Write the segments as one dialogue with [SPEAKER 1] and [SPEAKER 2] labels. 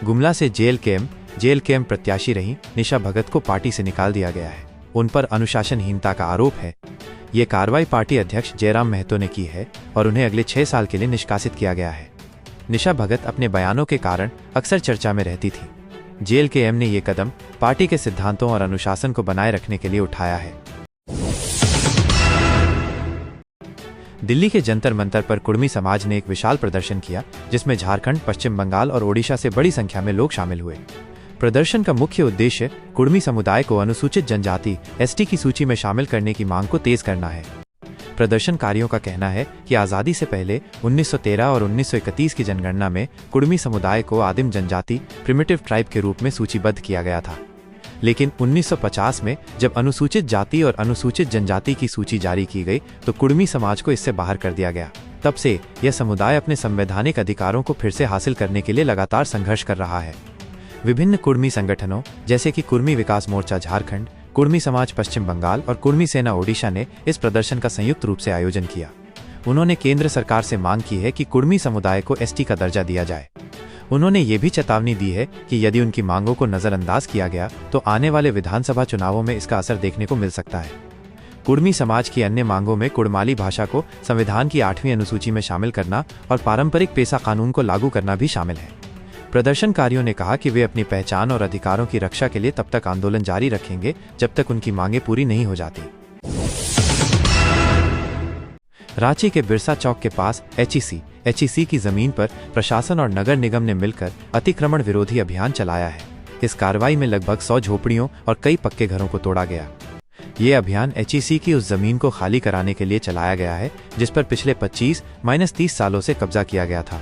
[SPEAKER 1] गुमला से जेएलकेएम प्रत्याशी रही निशा भगत को पार्टी से निकाल दिया गया है। उन पर अनुशासनहीनता का आरोप है। ये कार्रवाई पार्टी अध्यक्ष जयराम महतो ने की है और उन्हें अगले 6 साल के लिए निष्कासित किया गया है। निशा भगत अपने बयानों के कारण अक्सर चर्चा में रहती थी। जेएलकेएम ने ये कदम पार्टी के सिद्धांतों और अनुशासन को बनाए रखने के लिए उठाया है। दिल्ली के जंतर मंतर पर कुर्मी समाज ने एक विशाल प्रदर्शन किया, जिसमें झारखंड, पश्चिम बंगाल और ओडिशा से बड़ी संख्या में लोग शामिल हुए। प्रदर्शन का मुख्य उद्देश्य कुर्मी समुदाय को अनुसूचित जनजाति एसटी की सूची में शामिल करने की मांग को तेज करना है। प्रदर्शनकारियों का कहना है कि आज़ादी से पहले 1913 और 1931 की जनगणना में कुर्मी समुदाय को आदिम जनजाति प्रिमिटिव ट्राइब के रूप में सूचीबद्ध किया गया था, लेकिन 1950 में जब अनुसूचित जाति और अनुसूचित जनजाति की सूची जारी की गई तो कुर्मी समाज को इससे बाहर कर दिया गया। तब से यह समुदाय अपने संवैधानिक अधिकारों को फिर से हासिल करने के लिए लगातार संघर्ष कर रहा है। विभिन्न कुर्मी संगठनों जैसे कि कुर्मी विकास मोर्चा झारखंड, कुर्मी समाज पश्चिम बंगाल और कुर्मी सेना ओडिशा ने इस प्रदर्शन का संयुक्त रूप से आयोजन किया। उन्होंने केंद्र सरकार से मांग की है कि कुर्मी समुदाय को एसटी का दर्जा दिया जाए। उन्होंने ये भी चेतावनी दी है कि यदि उनकी मांगों को नजरअंदाज किया गया तो आने वाले विधानसभा चुनावों में इसका असर देखने को मिल सकता है। कुर्मी समाज की अन्य मांगों में कुड़माली भाषा को संविधान की 8वीं अनुसूची में शामिल करना और पारंपरिक पेशा कानून को लागू करना भी शामिल है। प्रदर्शनकारियों ने कहा कि वे अपनी पहचान और अधिकारों की रक्षा के लिए तब तक आंदोलन जारी रखेंगे जब तक उनकी मांगें पूरी नहीं हो जाती। रांची के बिरसा चौक के पास एचईसी की जमीन पर प्रशासन और नगर निगम ने मिलकर अतिक्रमण विरोधी अभियान चलाया है। इस कार्रवाई में लगभग 100 झोपड़ियों और कई पक्के घरों को तोड़ा गया। ये अभियान एचईसी की उस जमीन को खाली कराने के लिए चलाया गया है जिस पर पिछले 25-30 सालों से कब्जा किया गया था।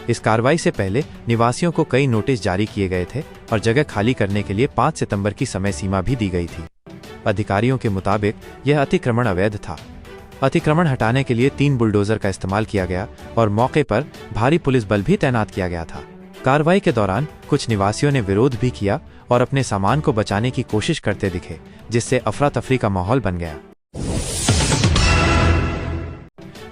[SPEAKER 1] इस कार्रवाई से पहले निवासियों को कई नोटिस जारी किए गए थे और जगह खाली करने के लिए 5 सितंबर की समय सीमा भी दी गई थी। अधिकारियों के मुताबिक यह अतिक्रमण अवैध था। अतिक्रमण हटाने के लिए 3 बुलडोजर का इस्तेमाल किया गया और मौके पर भारी पुलिस बल भी तैनात किया गया था। कार्रवाई के दौरान कुछ निवासियों ने विरोध भी किया और अपने सामान को बचाने की कोशिश करते दिखे, जिससे अफरा तफरी का माहौल बन गया।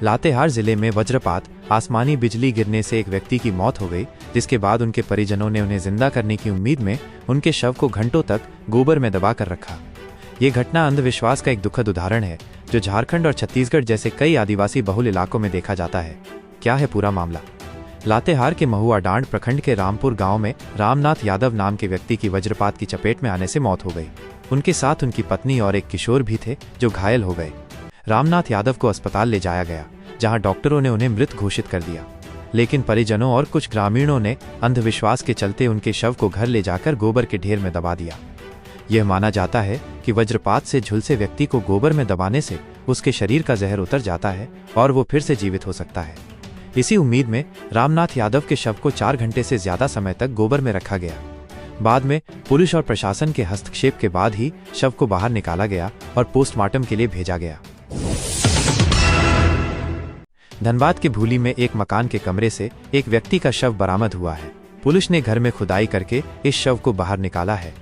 [SPEAKER 1] लातेहार जिले में वज्रपात, आसमानी बिजली गिरने से एक व्यक्ति की मौत हो गई, जिसके बाद उनके परिजनों ने उन्हें जिंदा करने की उम्मीद में उनके शव को घंटों तक गोबर में दबा कर रखा। ये घटना अंधविश्वास का एक दुखद उदाहरण है जो झारखंड और छत्तीसगढ़ जैसे कई आदिवासी बहुल इलाकों में देखा जाता है। क्या है पूरा मामला? लातेहार के महुआ डांड प्रखंड के रामपुर गांव में रामनाथ यादव नाम के व्यक्ति की वज्रपात की चपेट में आने से मौत हो गई। उनके साथ उनकी पत्नी और एक किशोर भी थे जो घायल हो गए। रामनाथ यादव को अस्पताल ले जाया गया जहां डॉक्टरों ने उन्हें मृत घोषित कर दिया, लेकिन परिजनों और कुछ ग्रामीणों ने अंधविश्वास के चलते उनके शव को घर ले जाकर गोबर के ढेर में दबा दिया। यह माना जाता है कि वज्रपात से झुलसे व्यक्ति को गोबर में दबाने से उसके शरीर का जहर उतर जाता है और वो फिर से जीवित हो सकता है। इसी उम्मीद में रामनाथ यादव के शव को 4 घंटे से ज्यादा समय तक गोबर में रखा गया। बाद में पुलिस और प्रशासन के हस्तक्षेप के बाद ही शव को बाहर निकाला गया और पोस्टमार्टम के लिए भेजा गया। धनबाद के भूली में एक मकान के कमरे से एक व्यक्ति का शव बरामद हुआ है। पुलिस ने घर में खुदाई करके इस शव को बाहर निकाला है।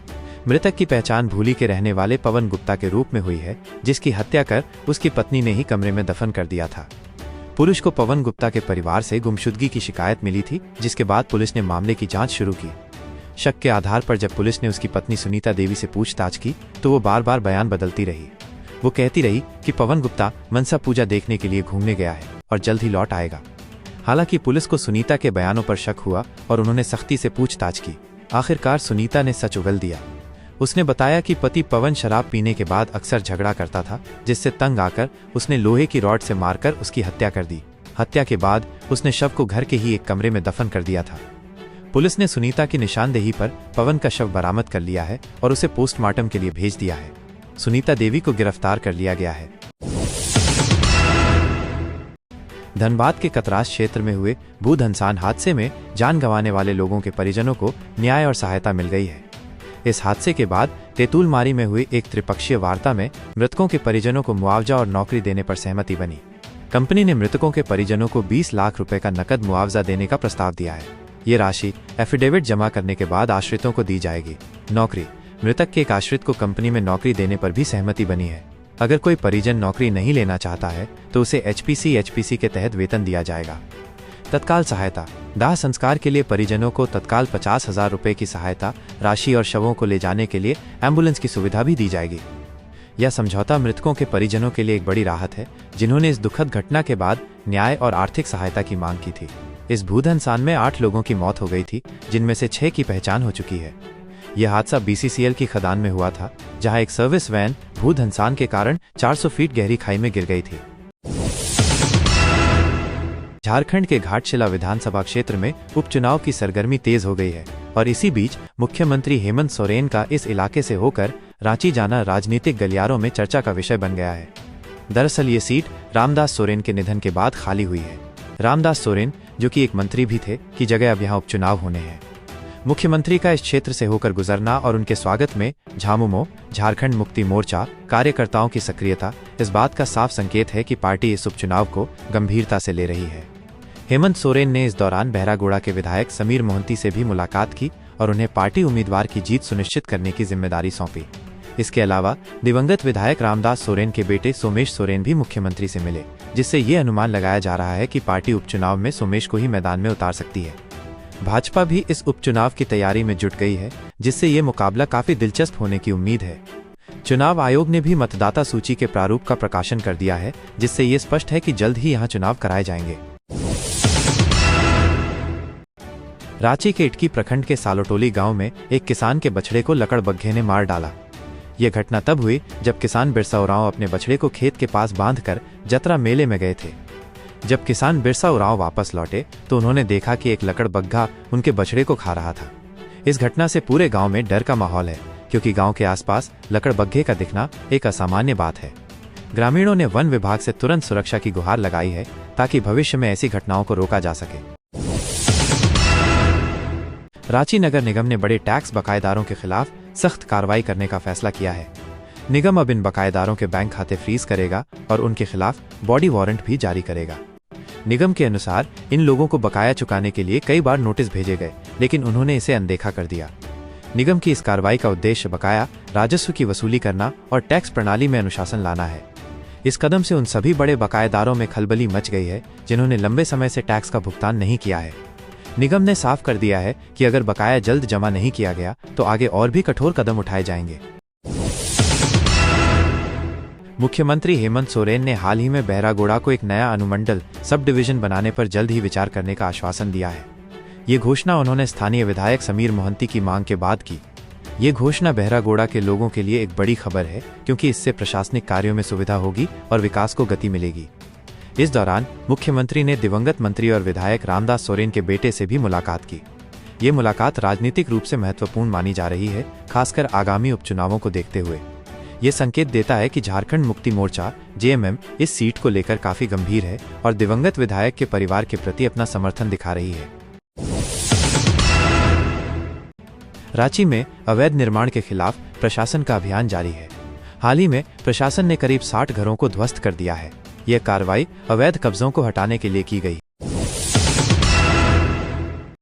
[SPEAKER 1] मृतक की पहचान भूली के रहने वाले पवन गुप्ता के रूप में हुई है, जिसकी हत्या कर उसकी पत्नी ने ही कमरे में दफन कर दिया था। पुलिस को पवन गुप्ता के परिवार से गुमशुदगी की शिकायत मिली थी, जिसके बाद पुलिस ने मामले की जांच शुरू की। शक के आधार पर जब पुलिस ने उसकी पत्नी सुनीता देवी से पूछताछ की तो वो बार बार बयान बदलती रही। वो कहती रही कि पवन गुप्ता मनसा पूजा देखने के लिए घूमने गया है और जल्द ही लौट आएगा। हालांकि पुलिस को सुनीता के बयानों पर शक हुआ और उन्होंने सख्ती से पूछताछ की। आखिरकार सुनीता ने सच उगल दिया। उसने बताया कि पति पवन शराब पीने के बाद अक्सर झगड़ा करता था, जिससे तंग आकर उसने लोहे की रॉड से मारकर उसकी हत्या कर दी। हत्या के बाद उसने शव को घर के ही एक कमरे में दफन कर दिया था। पुलिस ने सुनीता की निशानदेही पर पवन का शव बरामद कर लिया है और उसे पोस्टमार्टम के लिए भेज दिया है। सुनीता देवी को गिरफ्तार कर लिया गया है। धनबाद के कतरास क्षेत्र में हुए भूधंसान हादसे में जान गंवाने वाले लोगों के परिजनों को न्याय और सहायता मिल गई है। इस हादसे के बाद तेतुलमारी में हुई एक त्रिपक्षीय वार्ता में मृतकों के परिजनों को मुआवजा और नौकरी देने पर सहमति बनी। कंपनी ने मृतकों के परिजनों को 20 लाख रुपए का नकद मुआवजा देने का प्रस्ताव दिया है। ये राशि एफिडेविट जमा करने के बाद आश्रितों को दी जाएगी। नौकरी: मृतक के एक आश्रित को कंपनी में नौकरी देने पर भी सहमति बनी है। अगर कोई परिजन नौकरी नहीं लेना चाहता है तो उसे एचपीसी के तहत वेतन दिया जाएगा। तत्काल सहायता: दाह संस्कार के लिए परिजनों को तत्काल 50,000 रुपये की सहायता राशि और शवों को ले जाने के लिए एम्बुलेंस की सुविधा भी दी जाएगी। यह समझौता मृतकों के परिजनों के लिए एक बड़ी राहत है, जिन्होंने इस दुखद घटना के बाद न्याय और आर्थिक सहायता की मांग की थी। इस भूधंसान में 8 लोगों की मौत हो गई थी, जिनमें से 6 की पहचान हो चुकी है। यह हादसा BCCL की खदान में हुआ था, जहां एक सर्विस वैन भूधंसान के कारण 400 फीट गहरी खाई में गिर गई थी। झारखंड के घाटशिला विधानसभा क्षेत्र में उपचुनाव की सरगर्मी तेज हो गई है और इसी बीच मुख्यमंत्री हेमंत सोरेन का इस इलाके से होकर रांची जाना राजनीतिक गलियारों में चर्चा का विषय बन गया है। दरअसल ये सीट रामदास सोरेन के निधन के बाद खाली हुई है। रामदास सोरेन, जो कि एक मंत्री भी थे, की जगह अब यहाँ उपचुनाव होने हैं। मुख्यमंत्री का इस क्षेत्र से होकर गुजरना और उनके स्वागत में झामुमो झारखंड मुक्ति मोर्चा कार्यकर्ताओं की सक्रियता इस बात का साफ संकेत है कि पार्टी इस उपचुनाव को गंभीरता से ले रही है। हेमंत सोरेन ने इस दौरान बहरागोड़ा के विधायक समीर मोहंती से भी मुलाकात की और उन्हें पार्टी उम्मीदवार की जीत सुनिश्चित करने की जिम्मेदारी सौंपी। इसके अलावा दिवंगत विधायक रामदास सोरेन के बेटे सोमेश सोरेन भी मुख्यमंत्री से मिले, जिससे ये अनुमान लगाया जा रहा है कि पार्टी उपचुनाव में सोमेश को ही मैदान में उतार सकती है। भाजपा भी इस उपचुनाव की तैयारी में जुट गई है, जिससे ये मुकाबला काफी दिलचस्प होने की उम्मीद है। चुनाव आयोग ने भी मतदाता सूची के प्रारूप का प्रकाशन कर दिया है, जिससे ये स्पष्ट है कि जल्द ही यहाँ चुनाव कराए जाएंगे। रांची के इटकी प्रखंड के सालोटोली गांव में एक किसान के बछड़े को लकड़बग्घे ने मार डाला। यह घटना तब हुई जब किसान बिरसा उरांव अपने बछड़े को खेत के पास बांधकर जतरा मेले में गए थे। जब किसान बिरसा उरांव वापस लौटे तो उन्होंने देखा कि एक लकड़बग्घा उनके बछड़े को खा रहा था। इस घटना से पूरे गांव में डर का माहौल है, क्योंकि गांव के आसपास लकड़बग्घे का दिखना एक असामान्य बात है। ग्रामीणों ने वन विभाग से तुरंत सुरक्षा की गुहार लगाई है, ताकि भविष्य में ऐसी घटनाओं को रोका जा सके। रांची नगर निगम ने बड़े टैक्स बकायेदारों के खिलाफ सख्त कार्रवाई करने का फैसला किया है। निगम अब इन बकायेदारों के बैंक खाते फ्रीज करेगा और उनके खिलाफ बॉडी वारंट भी जारी करेगा। निगम के अनुसार इन लोगों को बकाया चुकाने के लिए कई बार नोटिस भेजे गए, लेकिन उन्होंने इसे अनदेखा कर दिया। निगम की इस कार्रवाई का उद्देश्य बकाया राजस्व की वसूली करना और टैक्स प्रणाली में अनुशासन लाना है। इस कदम से उन सभी बड़े बकायेदारों में खलबली मच गई है, जिन्होंने लंबे समय से टैक्स का भुगतान नहीं किया है। निगम ने साफ कर दिया है कि अगर बकाया जल्द जमा नहीं किया गया तो आगे और भी कठोर कदम उठाए जाएंगे। मुख्यमंत्री हेमंत सोरेन ने हाल ही में बहरागोड़ा को एक नया अनुमंडल सब डिवीजन बनाने पर जल्द ही विचार करने का आश्वासन दिया है। ये घोषणा उन्होंने स्थानीय विधायक समीर मोहंती की मांग के बाद की। ये घोषणा बहरागोड़ा के लोगों के लिए एक बड़ी खबर है, क्योंकि इससे प्रशासनिक कार्यों में सुविधा होगी और विकास को गति मिलेगी। इस दौरान मुख्यमंत्री ने दिवंगत मंत्री और विधायक रामदास सोरेन के बेटे से भी मुलाकात की। ये मुलाकात राजनीतिक रूप से महत्वपूर्ण मानी जा रही है, खासकर आगामी उपचुनावों को देखते हुए। ये संकेत देता है कि झारखंड मुक्ति मोर्चा JMM इस सीट को लेकर काफी गंभीर है और दिवंगत विधायक के परिवार के प्रति अपना समर्थन दिखा रही है। रांची में अवैध निर्माण के खिलाफ प्रशासन का अभियान जारी है। हाल ही में प्रशासन ने करीब 60 घरों को ध्वस्त कर दिया है। यह कार्रवाई अवैध कब्जों को हटाने के लिए की गई।